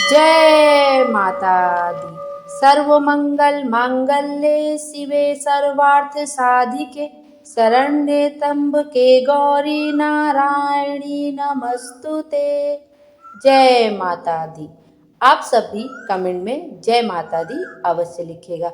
जय माता दी। सर्वमंगल मांगल्ये शिवे सर्वार्थ साधिके शरण्ये त्र्यंबके गौरी नारायणी नमस्तुते। जय माता दी। आप सभी कमेंट में जय माता दी अवश्य लिखिएगा।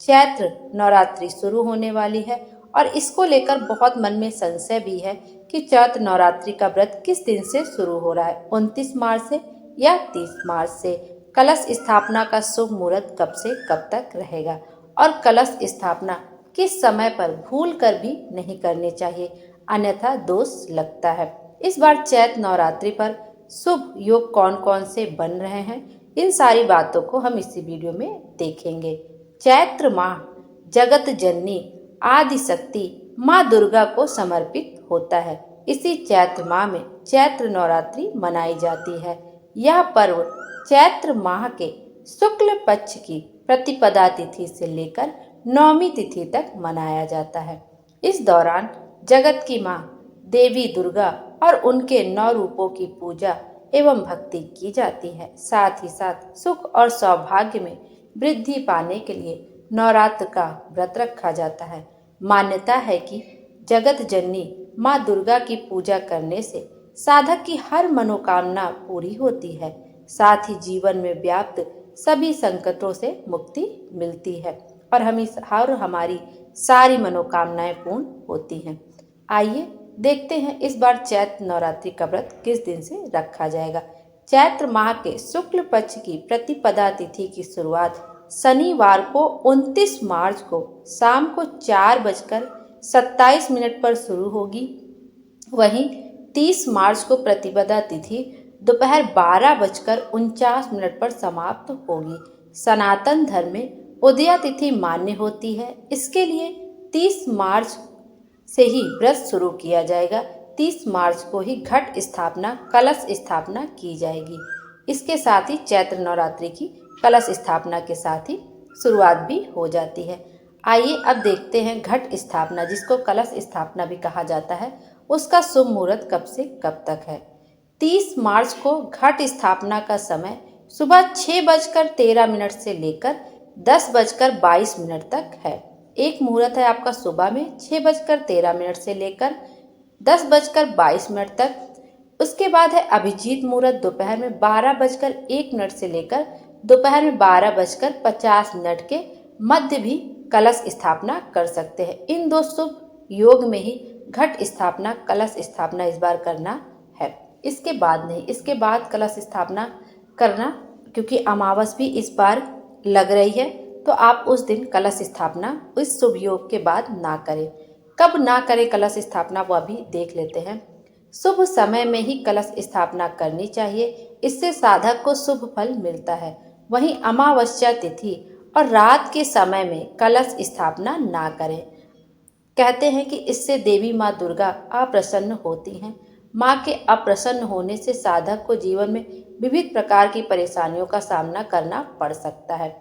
चैत्र नवरात्रि शुरू होने वाली है और इसको लेकर बहुत मन में संशय भी है कि चैत्र नवरात्रि का व्रत किस दिन से शुरू हो रहा है, 29 मार्च से या 30 मार्च से। कलश स्थापना का शुभ मुहूर्त कब से कब तक रहेगा और कलश स्थापना किस समय पर भूल कर भी नहीं करनी चाहिए, अन्यथा दोष लगता है। इस बार चैत्र नवरात्रि पर शुभ योग कौन कौन से बन रहे हैं, इन सारी बातों को हम इसी वीडियो में देखेंगे। चैत्र माह जगत जननी आदि शक्ति माँ दुर्गा को समर्पित होता है। इसी चैत्र माह में चैत्र नवरात्रि मनाई जाती है। यह पर्व चैत्र माह के शुक्ल पक्ष की प्रतिपदा तिथि से लेकर नौमी तिथि तक मनाया जाता है। इस दौरान जगत की माँ देवी दुर्गा और उनके 9 रूपों की पूजा एवं भक्ति की जाती है। साथ ही साथ सुख और सौभाग्य में वृद्धि पाने के लिए नवरात्र का व्रत रखा जाता है। मान्यता है कि जगत जननी माँ दुर्गा की पूजा करने से साधक की हर मनोकामना पूरी होती है, साथ ही जीवन में व्याप्त सभी संकटों से मुक्ति मिलती है और हमारी सारी मनोकामनाएं पूर्ण होती हैं। आइए देखते हैं इस बार चैत्र नवरात्रि का व्रत किस दिन से रखा जाएगा। चैत्र माह के शुक्ल पक्ष की प्रतिपदा तिथि की शुरुआत शनिवार को 29 मार्च को शाम को 4:27 पर शुरू होगी। वहीं 30 मार्च को प्रतिपदा तिथि दोपहर 12:49 पर समाप्त होगी। सनातन धर्म में उदया तिथि मान्य होती है, इसके लिए 30 मार्च से ही व्रत शुरू किया जाएगा। 30 मार्च को ही घट स्थापना कलश स्थापना की जाएगी। इसके साथ ही चैत्र नवरात्रि की कलश स्थापना के साथ ही शुरुआत भी हो जाती है। आइए अब देखते हैं घट स्थापना, जिसको कलश स्थापना भी कहा जाता है, उसका शुभ मुहूर्त कब से कब तक है। 30 मार्च को घट स्थापना का समय सुबह 6:13 से लेकर 10:22 तक है। एक मुहूर्त है आपका सुबह में 6:13 से लेकर 10:22 तक। उसके बाद है अभिजीत मुहूर्त दोपहर में 12:01 से लेकर दोपहर में 12:50 के मध्य भी कलश स्थापना कर सकते हैं। इन दो शुभ योग में ही घट स्थापना कलश स्थापना इस बार करना है, इसके बाद नहीं। इसके बाद कलश स्थापना करना, क्योंकि अमावस भी इस बार लग रही है, तो आप उस दिन कलश स्थापना इस शुभ योग के बाद ना करें। कब ना करें कलश स्थापना वो अभी देख लेते हैं। शुभ समय में ही कलश स्थापना करनी चाहिए, इससे साधक को शुभ फल मिलता है। वहीं अमावस्या तिथि और रात के समय में कलश स्थापना ना करें। कहते हैं कि इससे देवी माँ दुर्गा अप्रसन्न होती हैं। माँ के अप्रसन्न होने से साधक को जीवन में विविध प्रकार की परेशानियों का सामना करना पड़ सकता है।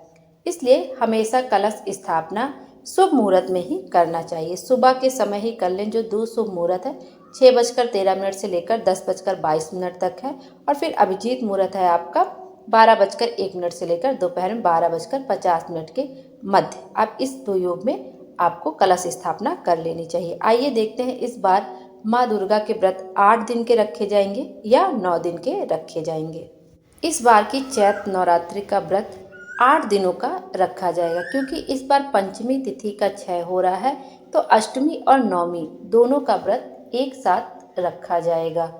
इसलिए हमेशा कलश स्थापना शुभ मुहूर्त में ही करना चाहिए। सुबह के समय ही कर लें, जो 2 शुभ मुहूर्त है 6:13 से लेकर 10:22 तक है, और फिर अभिजीत मुहूर्त है आपका 12:01 से लेकर दोपहर में 12:50 के मध्य। आप इस 2 योग में आपको कलश स्थापना कर लेनी चाहिए। आइए देखते हैं इस बार माँ दुर्गा के व्रत 8 दिन के रखे जाएंगे या 9 दिन के रखे जाएंगे। इस बार की चैत्र नवरात्रि का व्रत 8 दिनों का रखा जाएगा, क्योंकि इस बार पंचमी तिथि का क्षय हो रहा है, तो अष्टमी और नवमी दोनों का व्रत एक साथ रखा जाएगा।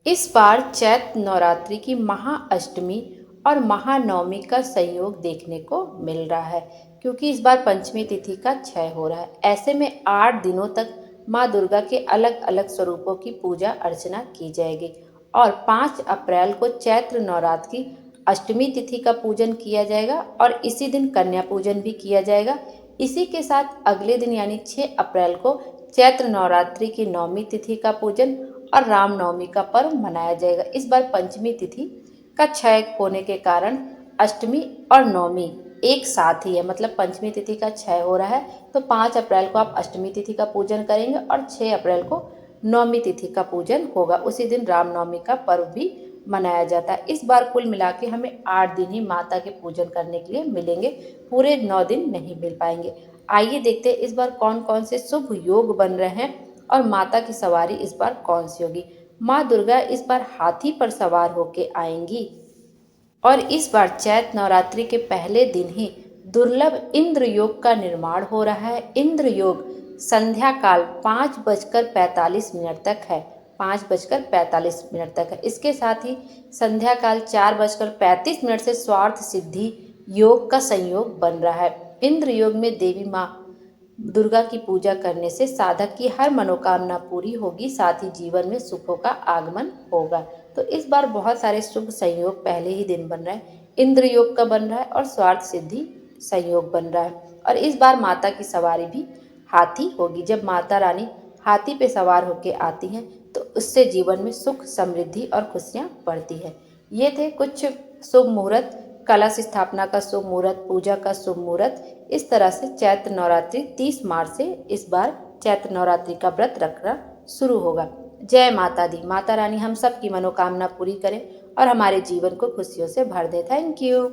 इस बार चैत्र नवरात्रि की महाअष्टमी और महानवमी का संयोग देखने को मिल रहा है, क्योंकि इस बार पंचमी तिथि का क्षय हो रहा है। ऐसे में 8 दिनों तक माँ दुर्गा के अलग अलग स्वरूपों की पूजा अर्चना की जाएगी और 5 अप्रैल को चैत्र नवरात्रि की अष्टमी तिथि का पूजन किया जाएगा और इसी दिन कन्या पूजन भी किया जाएगा। इसी के साथ अगले दिन यानी 6 अप्रैल को चैत्र नवरात्रि की नवमी तिथि का पूजन और रामनवमी का पर्व मनाया जाएगा। इस बार पंचमी तिथि का क्षय होने के कारण अष्टमी और नवमी एक साथ ही है, मतलब पंचमी तिथि का क्षय हो रहा है, तो 5 अप्रैल को आप अष्टमी तिथि का पूजन करेंगे और 6 अप्रैल को नवमी तिथि का पूजन होगा। उसी दिन रामनवमी का पर्व भी मनाया जाता है। इस बार कुल मिला के हमें 8 दिन ही माता के पूजन करने के लिए मिलेंगे, पूरे 9 दिन नहीं मिल पाएंगे। आइए देखते हैं इस बार कौन कौन से शुभ योग बन रहे हैं और माता की सवारी इस बार कौन सी होगी। माँ दुर्गा इस बार हाथी पर सवार होके आएंगी और इस बार चैत्र नवरात्रि के पहले दिन ही दुर्लभ इंद्र योग का निर्माण हो रहा है। इंद्र योग संध्या काल 5:45 तक है, 5:45 तक है। इसके साथ ही संध्या काल 4:35 से स्वार्थ सिद्धि योग का संयोग बन रहा है। इंद्र योग में देवी माँ दुर्गा की पूजा करने से साधक की हर मनोकामना पूरी होगी, साथ ही जीवन में सुखों का आगमन होगा। तो इस बार बहुत सारे शुभ संयोग पहले ही दिन बन रहे हैं। इंद्र योग का बन रहा है और स्वार्थ सिद्धि संयोग बन रहा है। और इस बार माता की सवारी भी हाथी होगी। जब माता रानी हाथी पे सवार होकर आती हैं तो उससे जीवन में सुख, समृद्धि और खुशियाँ बढ़ती है। ये थे कुछ शुभ मुहूर्त, कलश स्थापना का शुभ मुहूर्त, पूजा का शुभ मुहूर्त। इस तरह से चैत्र नवरात्रि 30 मार्च से इस बार चैत्र नवरात्रि का व्रत रखना शुरू होगा। जय माता दी। माता रानी हम सब की मनोकामना पूरी करें और हमारे जीवन को खुशियों से भर दे। Thank you.